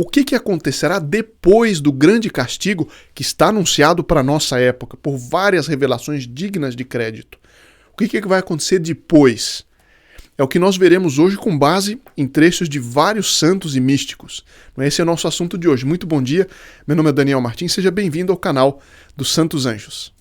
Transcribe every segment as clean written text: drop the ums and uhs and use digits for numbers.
o que acontecerá depois do grande castigo que está anunciado para a nossa época, por várias revelações dignas de crédito. O que vai acontecer depois? É o que nós veremos hoje com base em trechos de vários santos e místicos. Esse é o nosso assunto de hoje. Muito bom dia, meu nome é Daniel Martins, seja bem-vindo ao canal dos Santos Anjos.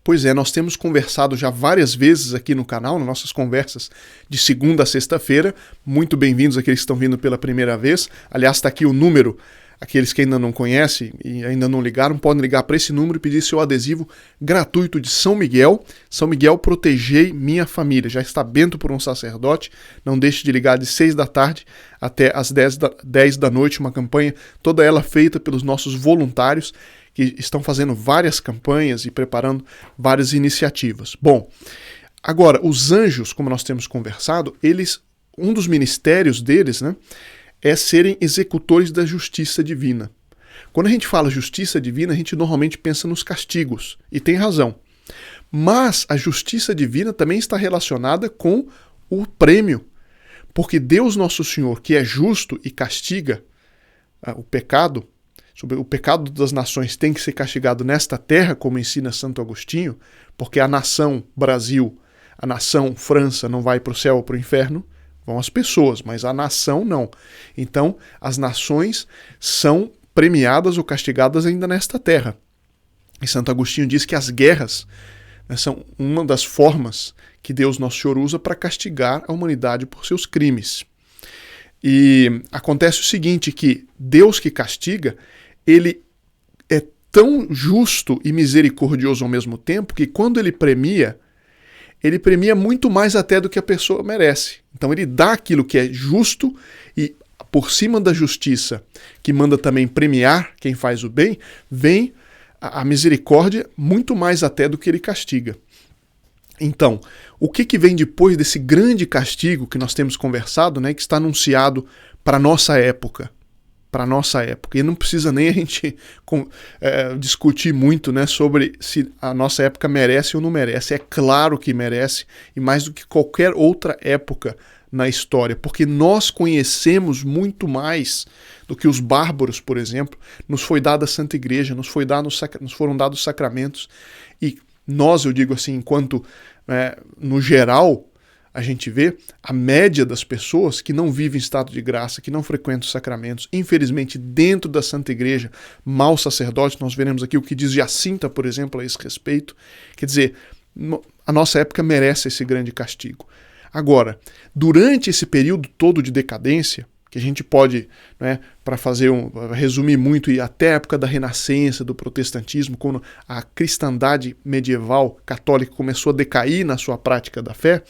Pois é, nós temos conversado já várias vezes aqui no canal, nas nossas conversas de segunda a sexta-feira. Muito bem-vindos àqueles que estão vindo pela primeira vez. Aliás, está aqui o número. Aqueles que ainda não conhecem e ainda não ligaram, podem ligar para esse número e pedir seu adesivo gratuito de São Miguel. São Miguel, protegei minha família. Já está bento por um sacerdote. Não deixe de ligar de 6 da tarde até as 10 da noite. Uma campanha, toda ela feita pelos nossos voluntários, que estão fazendo várias campanhas e preparando várias iniciativas. Bom, agora, os anjos, como nós temos conversado, um dos ministérios deles, é serem executores da justiça divina. Quando a gente fala justiça divina, a gente normalmente pensa nos castigos, e tem razão. Mas a justiça divina também está relacionada com o prêmio, porque Deus Nosso Senhor, que é justo e castiga o pecado das nações tem que ser castigado nesta terra, como ensina Santo Agostinho, porque a nação Brasil, a nação França não vai para o céu ou para o inferno, vão as pessoas, mas a nação não. Então, as nações são premiadas ou castigadas ainda nesta terra. E Santo Agostinho diz que as guerras são uma das formas que Deus Nosso Senhor usa para castigar a humanidade por seus crimes. E acontece o seguinte, que Deus que castiga, ele é tão justo e misericordioso ao mesmo tempo que quando ele premia muito mais até do que a pessoa merece. Então ele dá aquilo que é justo e por cima da justiça, que manda também premiar quem faz o bem, vem a misericórdia muito mais até do que ele castiga. Então, o que vem depois desse grande castigo que nós temos conversado, que está anunciado para a nossa época? Para a nossa época. E não precisa nem a gente discutir muito sobre se a nossa época merece ou não merece. É claro que merece, e mais do que qualquer outra época na história, porque nós conhecemos muito mais do que os bárbaros, por exemplo. Nos foi dada a Santa Igreja, nos foram dados os sacramentos, e nós, eu digo assim, enquanto no geral a gente vê a média das pessoas que não vivem em estado de graça, que não frequentam os sacramentos, infelizmente dentro da Santa Igreja, maus sacerdotes. Nós veremos aqui o que diz Jacinta, por exemplo, a esse respeito. Quer dizer, a nossa época merece esse grande castigo. Agora, durante esse período todo de decadência, que a gente pode, para resumir muito, ir até a época da Renascença, do protestantismo, quando a cristandade medieval católica começou a decair na sua prática da fé,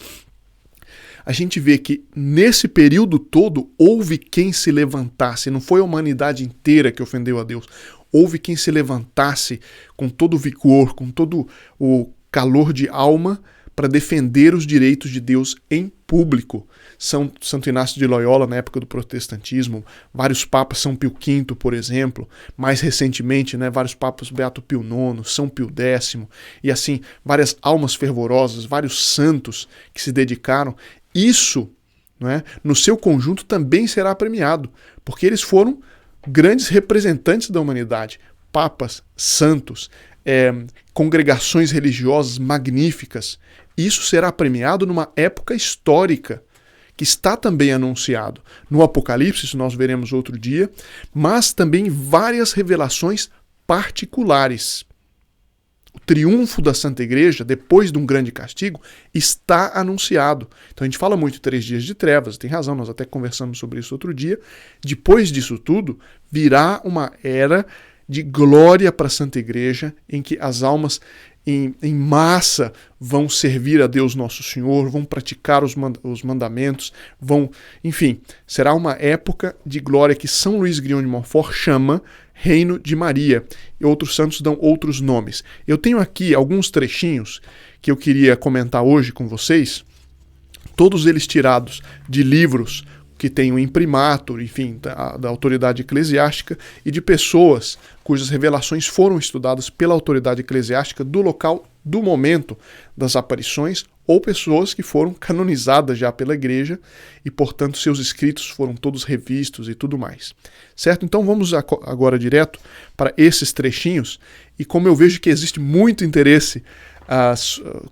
a gente vê que nesse período todo houve quem se levantasse, não foi a humanidade inteira que ofendeu a Deus, houve quem se levantasse com todo o vigor, com todo o calor de alma para defender os direitos de Deus em público. Santo Inácio de Loyola, na época do protestantismo, vários papas, São Pio V, por exemplo, mais recentemente, vários papas, Beato Pio IX, São Pio X, e assim, várias almas fervorosas, vários santos que se dedicaram. Isso, no seu conjunto, também será premiado, porque eles foram grandes representantes da humanidade, papas, santos, congregações religiosas magníficas. Isso será premiado numa época histórica, que está também anunciado no Apocalipse, isso nós veremos outro dia, mas também várias revelações particulares. O triunfo da Santa Igreja, depois de um grande castigo, está anunciado. Então a gente fala muito de 3 dias de trevas, tem razão, nós até conversamos sobre isso outro dia. Depois disso tudo, virá uma era de glória para a Santa Igreja, em que as almas em massa vão servir a Deus Nosso Senhor, vão praticar os mandamentos, enfim, será uma época de glória que São Luís Grignion de Montfort chama Reino de Maria, e outros santos dão outros nomes. Eu tenho aqui alguns trechinhos que eu queria comentar hoje com vocês, todos eles tirados de livros que tem o imprimatur, enfim, da autoridade eclesiástica, e de pessoas cujas revelações foram estudadas pela autoridade eclesiástica do local, do momento das aparições, ou pessoas que foram canonizadas já pela igreja e, portanto, seus escritos foram todos revistos e tudo mais. Certo? Então vamos agora direto para esses trechinhos, e como eu vejo que existe muito interesse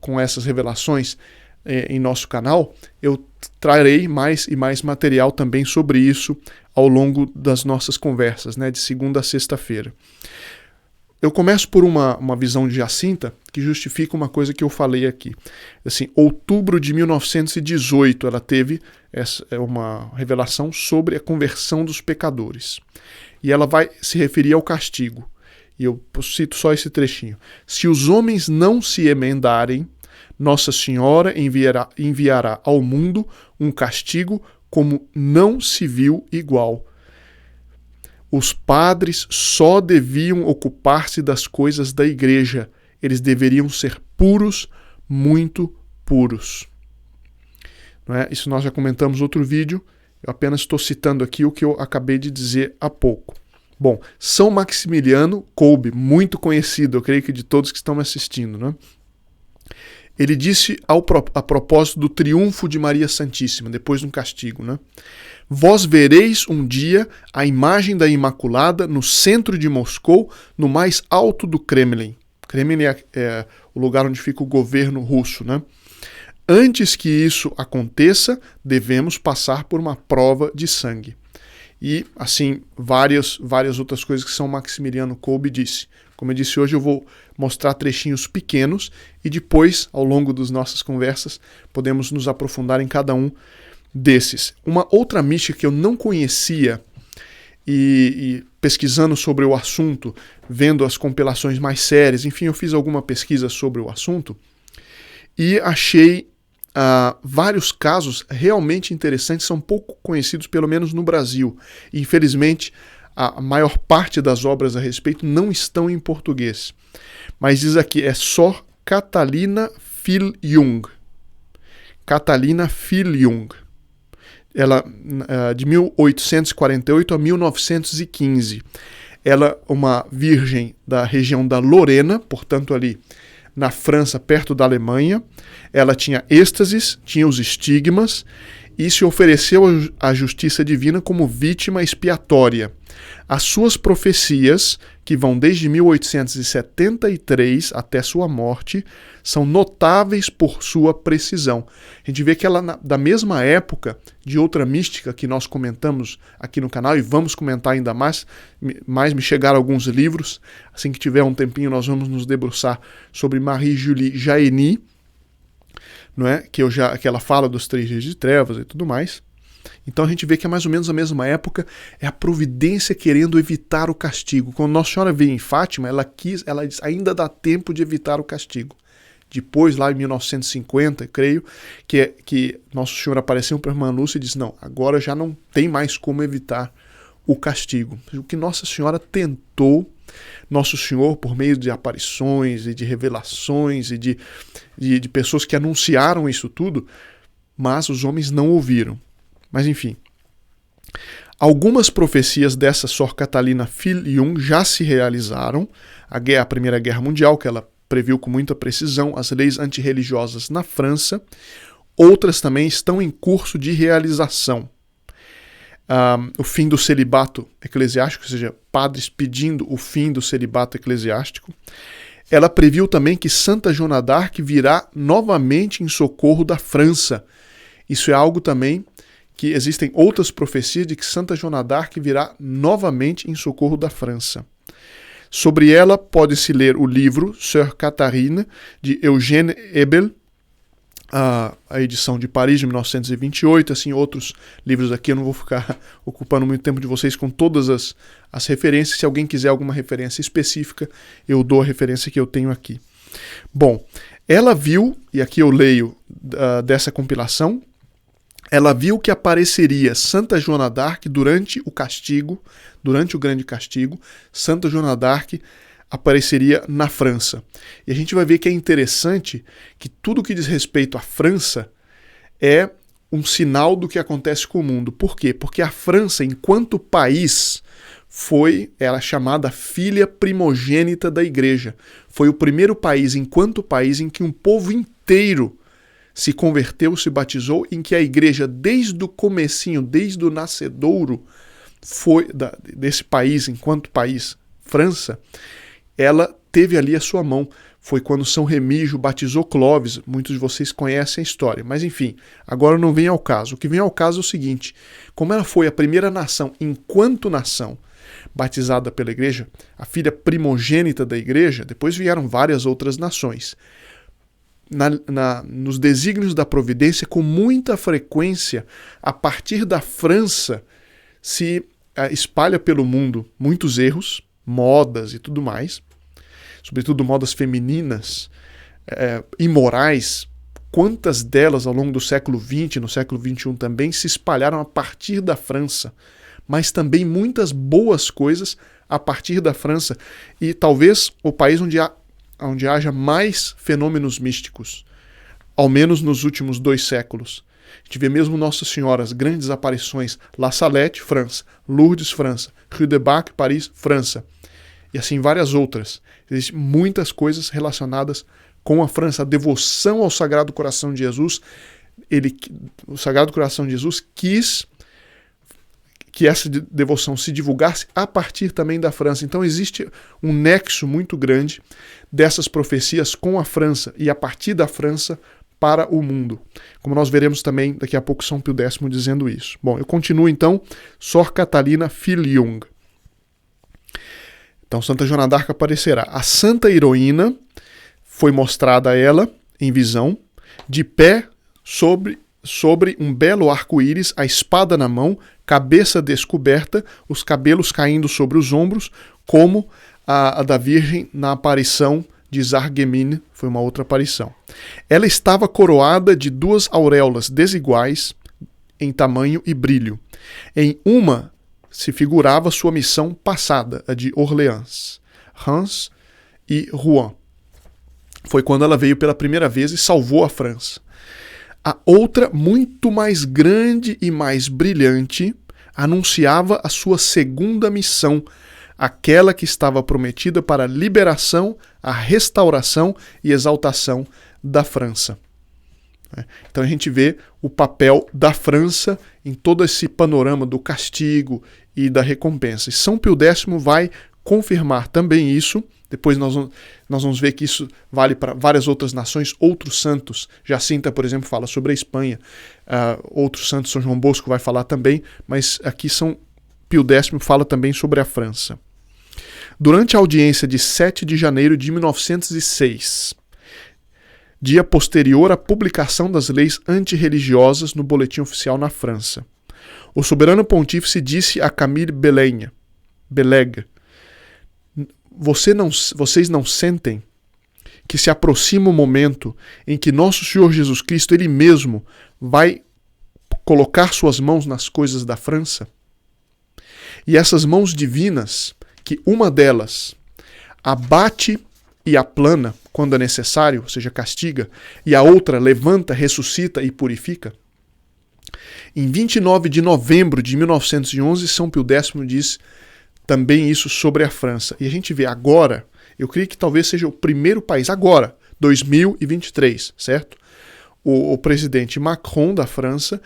com essas revelações em nosso canal, eu trarei mais e mais material também sobre isso ao longo das nossas conversas, né, de segunda a sexta-feira. Eu começo por uma visão de Jacinta que justifica uma coisa que eu falei aqui. Assim, outubro de 1918, ela teve uma revelação sobre a conversão dos pecadores. E ela vai se referir ao castigo. E eu cito só esse trechinho. Se os homens não se emendarem, Nossa Senhora enviará ao mundo um castigo como não se viu igual. Os padres só deviam ocupar-se das coisas da igreja. Eles deveriam ser puros, muito puros. Não é? Isso nós já comentamos em outro vídeo. Eu apenas estou citando aqui o que eu acabei de dizer há pouco. Bom, São Maximiliano Kolbe, muito conhecido, eu creio que de todos que estão me assistindo, né? Ele disse a propósito do triunfo de Maria Santíssima, depois de um castigo, né? Vós vereis um dia a imagem da Imaculada no centro de Moscou, no mais alto do Kremlin. Kremlin é o lugar onde fica o governo russo, né? Antes que isso aconteça, devemos passar por uma prova de sangue. E, assim, várias outras coisas que São Maximiliano Kolbe disse. Como eu disse hoje, eu vou mostrar trechinhos pequenos e depois, ao longo das nossas conversas, podemos nos aprofundar em cada um desses. Uma outra mística que eu não conhecia e pesquisando sobre o assunto, vendo as compilações mais sérias, enfim, eu fiz alguma pesquisa sobre o assunto e achei vários casos realmente interessantes, são pouco conhecidos, pelo menos no Brasil. E, infelizmente, a maior parte das obras a respeito não estão em português. Mas diz aqui, é Sor Catalina Fil-Jung. Catalina Fil-Jung. Ela, de 1848 a 1915. Ela é uma virgem da região da Lorena, portanto ali na França, perto da Alemanha. Ela tinha êxtases, tinha os estigmas e se ofereceu à justiça divina como vítima expiatória. As suas profecias, que vão desde 1873 até sua morte, são notáveis por sua precisão. A gente vê que ela, da mesma época de outra mística que nós comentamos aqui no canal, e vamos comentar ainda mais me chegaram alguns livros, assim que tiver um tempinho nós vamos nos debruçar sobre Marie-Julie Jahenny, não é? que ela fala dos 3 dias de trevas e tudo mais. Então a gente vê que é mais ou menos a mesma época, é a providência querendo evitar o castigo. Quando Nossa Senhora veio em Fátima, ela diz, ainda dá tempo de evitar o castigo. Depois, lá em 1950, creio, que Nossa Senhora apareceu para a irmã Lúcia e disse, não, agora já não tem mais como evitar o castigo. O que Nossa Senhora tentou, Nosso Senhor, por meio de aparições e de revelações e de pessoas que anunciaram isso tudo, mas os homens não ouviram. Mas enfim, algumas profecias dessa Sor Catalina Fil-Jung já se realizaram. A Primeira Guerra Mundial, que ela previu com muita precisão, as leis antirreligiosas na França. Outras também estão em curso de realização. O fim do celibato eclesiástico, ou seja, padres pedindo o fim do celibato eclesiástico. Ela previu também que Santa Joana d'Arc virá novamente em socorro da França. Isso é algo também que existem outras profecias de que Santa Joana d'Arc virá novamente em socorro da França. Sobre ela pode-se ler o livro Sœur Catherine, de Eugène Ebel, a edição de Paris de 1928, assim, outros livros aqui. Eu não vou ficar ocupando muito tempo de vocês com todas as referências. Se alguém quiser alguma referência específica, eu dou a referência que eu tenho aqui. Bom, ela viu, e aqui eu leio dessa compilação, ela viu que apareceria Santa Joana d'Arc durante o castigo, durante o grande castigo. Santa Joana d'Arc apareceria na França. E a gente vai ver que é interessante que tudo que diz respeito à França é um sinal do que acontece com o mundo. Por quê? Porque a França, enquanto país, era chamada filha primogênita da igreja. Foi o primeiro país, enquanto país, em que um povo inteiro se converteu, se batizou, em que a igreja, desde o comecinho, desde o nascedouro desse país, enquanto país, França, ela teve ali a sua mão. Foi quando São Remígio batizou Clovis. Muitos de vocês conhecem a história. Mas enfim, agora não vem ao caso. O que vem ao caso é o seguinte: como ela foi a primeira nação, enquanto nação, batizada pela igreja, a filha primogênita da igreja, depois vieram várias outras nações. Nos desígnios da providência, com muita frequência, a partir da França, se espalha pelo mundo muitos erros, modas e tudo mais, sobretudo modas femininas, imorais. Quantas delas ao longo do século XX, no século XXI também, se espalharam a partir da França, mas também muitas boas coisas a partir da França, e talvez o país onde haja mais fenômenos místicos, ao menos nos últimos 2 séculos. A gente vê mesmo Nossa Senhora, as grandes aparições, La Salette, França, Lourdes, França, Rue de Bac, Paris, França, e assim várias outras. Existem muitas coisas relacionadas com a França. A devoção ao Sagrado Coração de Jesus, o Sagrado Coração de Jesus quis que essa devoção se divulgasse a partir também da França. Então existe um nexo muito grande dessas profecias com a França e a partir da França para o mundo. Como nós veremos também daqui a pouco São Pio X dizendo isso. Bom, eu continuo então. Sor Catalina Filiung. Então Santa Joana d'Arc aparecerá. A santa heroína foi mostrada a ela em visão, de pé sobre um belo arco-íris, a espada na mão, cabeça descoberta, os cabelos caindo sobre os ombros, como a da Virgem na aparição de Zargemine, foi uma outra aparição. Ela estava coroada de 2 auréolas desiguais em tamanho e brilho. Em uma se figurava sua missão passada, a de Orleans, Reims e Rouen. Foi quando ela veio pela primeira vez e salvou a França. A outra, muito mais grande e mais brilhante, anunciava a sua segunda missão, aquela que estava prometida para a liberação, a restauração e exaltação da França. Então a gente vê o papel da França em todo esse panorama do castigo e da recompensa. E São Pio X vai confirmar também isso. Depois nós vamos ver que isso vale para várias outras nações, outros santos. Jacinta, por exemplo, fala sobre a Espanha. Outros santos, São João Bosco vai falar também, mas aqui São Pio X fala também sobre a França. Durante a audiência de 7 de janeiro de 1906, dia posterior à publicação das leis antirreligiosas no Boletim Oficial na França, o soberano pontífice disse a Camille Beleg: vocês não sentem que se aproxima o momento em que nosso Senhor Jesus Cristo, Ele mesmo, vai colocar suas mãos nas coisas da França? E essas mãos divinas, que uma delas abate e aplana quando é necessário, ou seja, castiga, e a outra levanta, ressuscita e purifica? Em 29 de novembro de 1911, São Pio X diz também isso sobre a França. E a gente vê agora, eu creio que talvez seja o primeiro país, agora, 2023, certo? O presidente Macron da França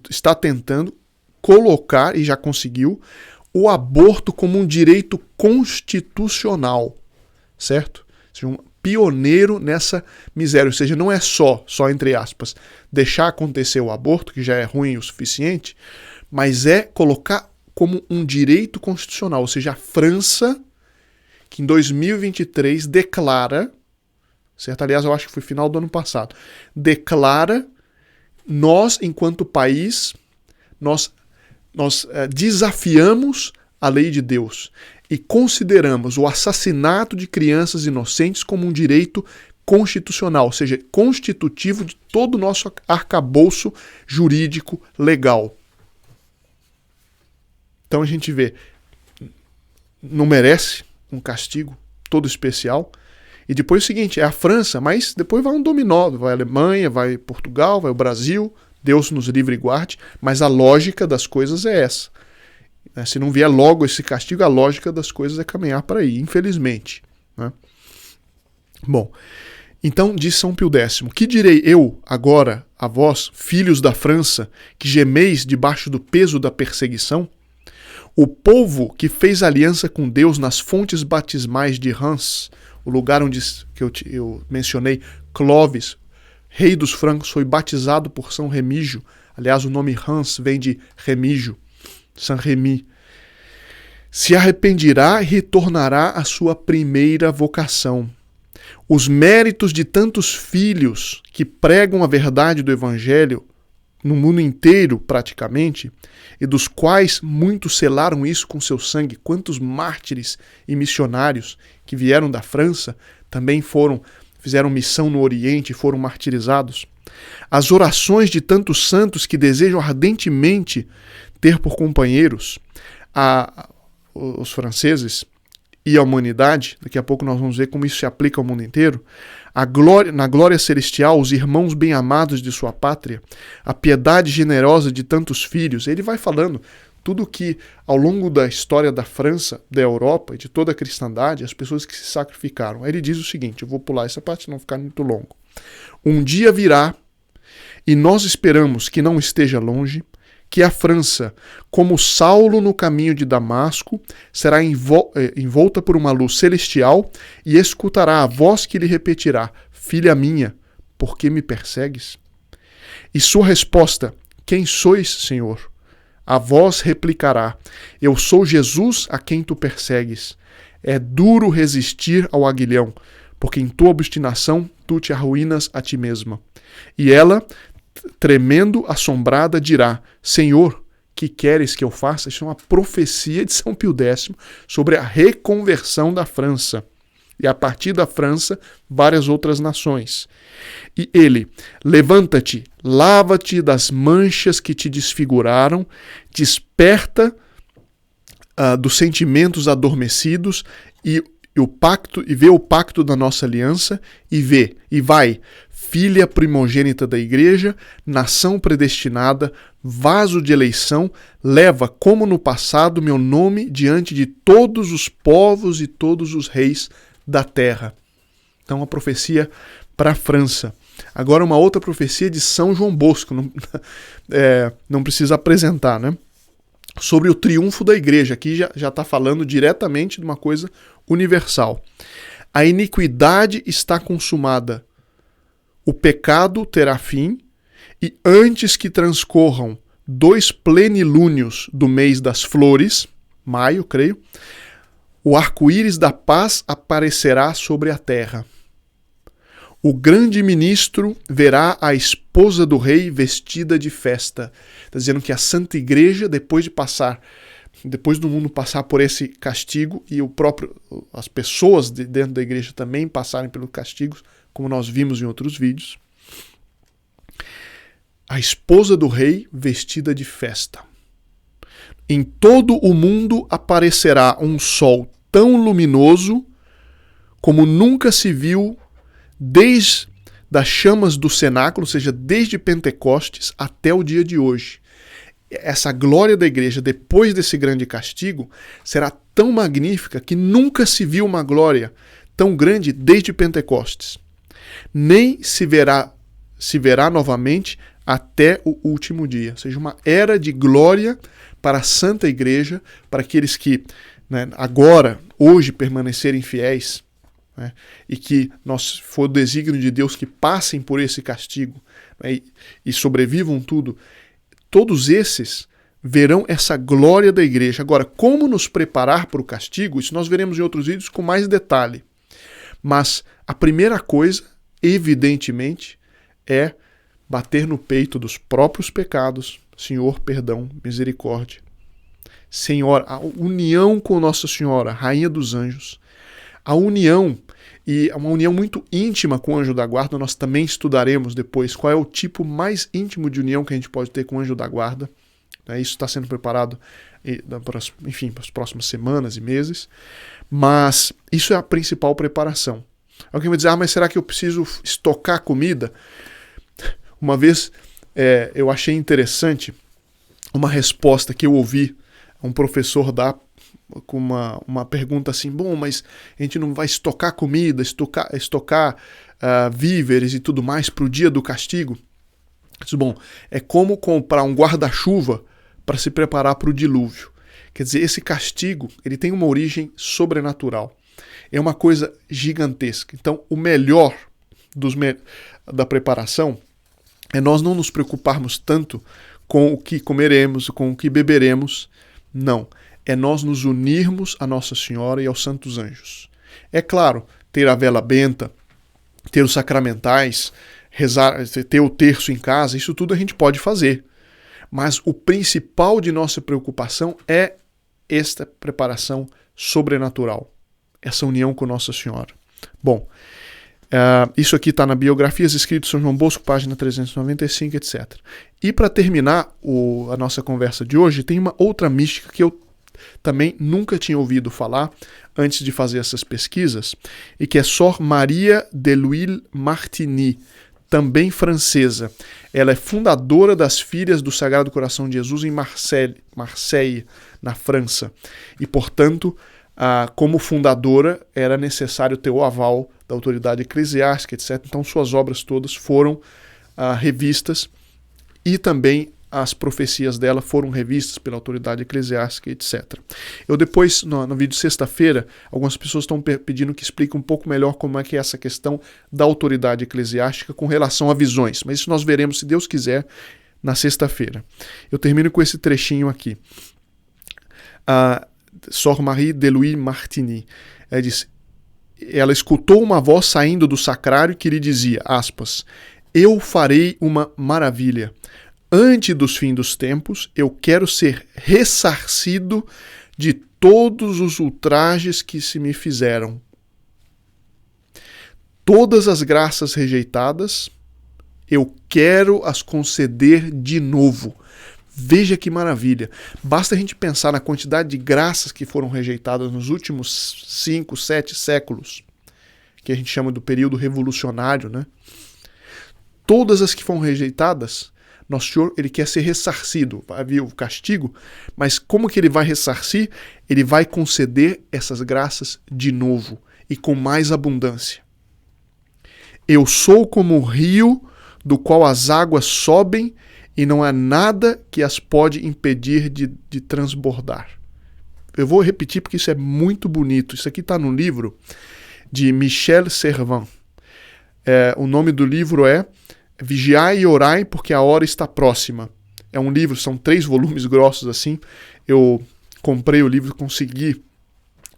está tentando colocar, e já conseguiu, o aborto como um direito constitucional, certo? Ou seja, um pioneiro nessa miséria, ou seja, não é só entre aspas, deixar acontecer o aborto, que já é ruim o suficiente, mas é colocar como um direito constitucional, ou seja, a França, que em 2023 declara, certo? Aliás, eu acho que foi final do ano passado, declara, nós, enquanto país, nós desafiamos a lei de Deus e consideramos o assassinato de crianças inocentes como um direito constitucional, ou seja, constitutivo de todo o nosso arcabouço jurídico legal. Então a gente vê, não merece um castigo todo especial, E depois é o seguinte, é a França, mas depois vai um dominó, vai a Alemanha, vai Portugal, vai o Brasil, Deus nos livre e guarde, mas a lógica das coisas é essa. Se não vier logo esse castigo, a lógica das coisas é caminhar para aí, infelizmente. Né? Bom, então diz São Pio X, que direi eu agora a vós, filhos da França, que gemeis debaixo do peso da perseguição? O povo que fez aliança com Deus nas fontes batismais de Reims, o lugar onde eu mencionei, Clovis, rei dos francos, foi batizado por São Remígio. Aliás, o nome Reims vem de Remígio, Saint-Rémy. Se arrependerá e retornará à sua primeira vocação. Os méritos de tantos filhos que pregam a verdade do Evangelho no mundo inteiro, praticamente, e dos quais muitos selaram isso com seu sangue. Quantos mártires e missionários que vieram da França também fizeram missão no Oriente e foram martirizados. As orações de tantos santos que desejam ardentemente ter por companheiros os franceses e a humanidade, daqui a pouco nós vamos ver como isso se aplica ao mundo inteiro, na glória celestial, os irmãos bem-amados de sua pátria, a piedade generosa de tantos filhos. Ele vai falando tudo que, ao longo da história da França, da Europa e de toda a cristandade, as pessoas que se sacrificaram. Aí ele diz o seguinte, eu vou pular essa parte para não ficar muito longo. Um dia virá, e nós esperamos que não esteja longe, que a França, como Saulo no caminho de Damasco, será envolta por uma luz celestial e escutará a voz que lhe repetirá: Filha minha, por que me persegues? E sua resposta: Quem sois, Senhor? A voz replicará: Eu sou Jesus a quem tu persegues. É duro resistir ao aguilhão, porque em tua obstinação tu te arruínas a ti mesma. E ela, tremendo, assombrada, dirá: Senhor, que queres que eu faça? Isso é uma profecia de São Pio X sobre a reconversão da França. E a partir da França, várias outras nações. E ele: levanta-te, lava-te das manchas que te desfiguraram, desperta dos sentimentos adormecidos e vê o pacto da nossa aliança e vai, filha primogênita da igreja, nação predestinada, vaso de eleição, leva como no passado meu nome diante de todos os povos e todos os reis da terra. Então a profecia para a França. Agora uma outra profecia de São João Bosco, não precisa apresentar, né? Sobre o triunfo da igreja. Aqui já está falando diretamente de uma coisa universal. A iniquidade está consumada. O pecado terá fim, e antes que transcorram 2 plenilúnios do mês das flores, maio, creio, o arco-íris da paz aparecerá sobre a terra. O grande ministro verá a esposa do rei vestida de festa. Está dizendo que a Santa Igreja, depois do mundo passar por esse castigo, e as pessoas dentro da igreja também passarem pelos castigos, como nós vimos em outros vídeos, a esposa do rei vestida de festa. Em todo o mundo aparecerá um sol tão luminoso como nunca se viu desde das chamas do cenáculo, ou seja, desde Pentecostes até o dia de hoje. Essa glória da igreja, depois desse grande castigo, será tão magnífica que nunca se viu uma glória tão grande desde Pentecostes. Nem se verá novamente até o último dia. Ou seja, uma era de glória para a Santa Igreja, para aqueles que agora, hoje, permanecerem fiéis, e que for o desígnio de Deus que passem por esse castigo, e sobrevivam tudo. Todos esses verão essa glória da igreja. Agora, como nos preparar para o castigo, isso nós veremos em outros vídeos com mais detalhe. Mas a primeira coisa, evidentemente, é bater no peito dos próprios pecados. Senhor, perdão, misericórdia. Senhora, a união com Nossa Senhora, Rainha dos Anjos. A união, e uma união muito íntima com o anjo da guarda, nós também estudaremos depois qual é o tipo mais íntimo de união que a gente pode ter com o anjo da guarda. Isso está sendo preparado, enfim, para as próximas semanas e meses. Mas isso é a principal preparação. Alguém vai dizer, mas será que eu preciso estocar comida? Uma vez eu achei interessante uma resposta que eu ouvi um professor dar com uma pergunta assim, mas a gente não vai estocar comida, estocar víveres e tudo mais para o dia do castigo? Disse, é como comprar um guarda-chuva para se preparar para o dilúvio. Quer dizer, esse castigo ele tem uma origem sobrenatural. É uma coisa gigantesca. Então, o melhor da preparação é nós não nos preocuparmos tanto com o que comeremos, com o que beberemos. Não. É nós nos unirmos a Nossa Senhora e aos santos anjos. É claro, ter a vela benta, ter os sacramentais, rezar, ter o terço em casa, isso tudo a gente pode fazer. Mas o principal de nossa preocupação é esta preparação sobrenatural, essa união com Nossa Senhora. Bom, isso aqui está na Biografias Escritas de São João Bosco, página 395, etc. E para terminar a nossa conversa de hoje, tem uma outra mística que eu também nunca tinha ouvido falar antes de fazer essas pesquisas, e que é Sor Maria de L'Huile Martigny, também francesa. Ela é fundadora das Filhas do Sagrado Coração de Jesus em Marseille, na França. E, portanto, como fundadora, era necessário ter o aval da autoridade eclesiástica, etc. Então, suas obras todas foram revistas e também as profecias dela foram revistas pela autoridade eclesiástica, etc. Eu depois, no vídeo de sexta-feira, algumas pessoas estão pedindo que explique um pouco melhor como é que é essa questão da autoridade eclesiástica com relação a visões. Mas isso nós veremos, se Deus quiser, na sexta-feira. Eu termino com esse trechinho aqui. Sor Marie de L'Huile Martigny. Ela diz, ela escutou uma voz saindo do sacrário que lhe dizia, aspas, eu farei uma maravilha. Antes dos fins dos tempos, eu quero ser ressarcido de todos os ultrajes que se me fizeram. Todas as graças rejeitadas, eu quero as conceder de novo. Veja que maravilha. Basta a gente pensar na quantidade de graças que foram rejeitadas nos últimos 5, 7 séculos, que a gente chama do período revolucionário, né? Todas as que foram rejeitadas, Nosso Senhor, ele quer ser ressarcido. Havia o castigo, mas como que ele vai ressarcir? Ele vai conceder essas graças de novo e com mais abundância. Eu sou como o rio do qual as águas sobem e não há nada que as pode impedir de transbordar. Eu vou repetir porque isso é muito bonito. Isso aqui está no livro de Michel Servan. O nome do livro é Vigiai e Orai porque a hora está próxima. É um livro, são 3 volumes grossos assim. Eu comprei o livro, consegui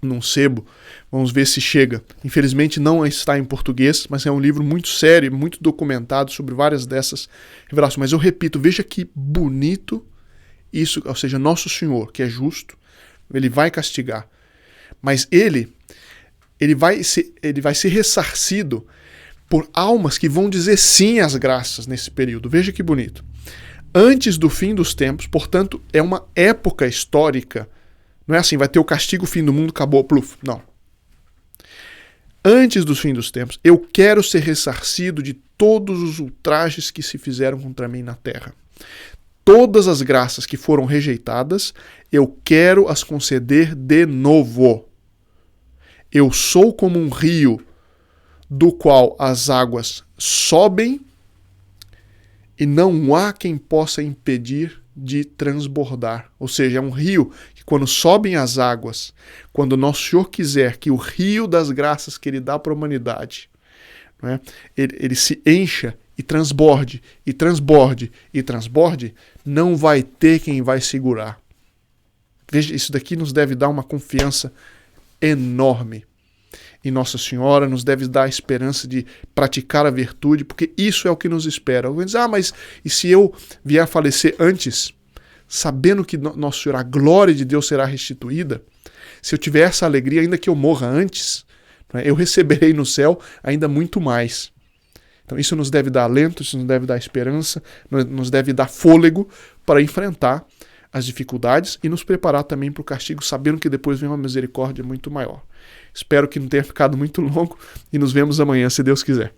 num sebo. Vamos ver se chega. Infelizmente não está em português, mas é um livro muito sério, muito documentado sobre várias dessas revelações. Mas eu repito, veja que bonito isso, ou seja, Nosso Senhor, que é justo, ele vai castigar. Mas ele vai ser ressarcido por almas que vão dizer sim às graças nesse período. Veja que bonito. Antes do fim dos tempos, portanto, é uma época histórica. Não é assim, vai ter o castigo, o fim do mundo, acabou, pluf. Não. Antes do fim dos tempos, eu quero ser ressarcido de todos os ultrajes que se fizeram contra mim na terra. Todas as graças que foram rejeitadas, eu quero as conceder de novo. Eu sou como um rio do qual as águas sobem e não há quem possa impedir de transbordar. Ou seja, é um rio que quando sobem as águas, quando Nosso Senhor quiser que o rio das graças que Ele dá para a humanidade, né, ele se encha e transborde, e transborde, e transborde, não vai ter quem vai segurar. Veja, isso daqui nos deve dar uma confiança enorme. E Nossa Senhora nos deve dar a esperança de praticar a virtude, porque isso é o que nos espera. Alguém diz, mas e se eu vier a falecer antes, sabendo que Nossa Senhora, a glória de Deus será restituída, se eu tiver essa alegria, ainda que eu morra antes, eu receberei no céu ainda muito mais. Então isso nos deve dar alento, isso nos deve dar esperança, nos deve dar fôlego para enfrentar as dificuldades e nos preparar também para o castigo, sabendo que depois vem uma misericórdia muito maior. Espero que não tenha ficado muito longo e nos vemos amanhã, se Deus quiser.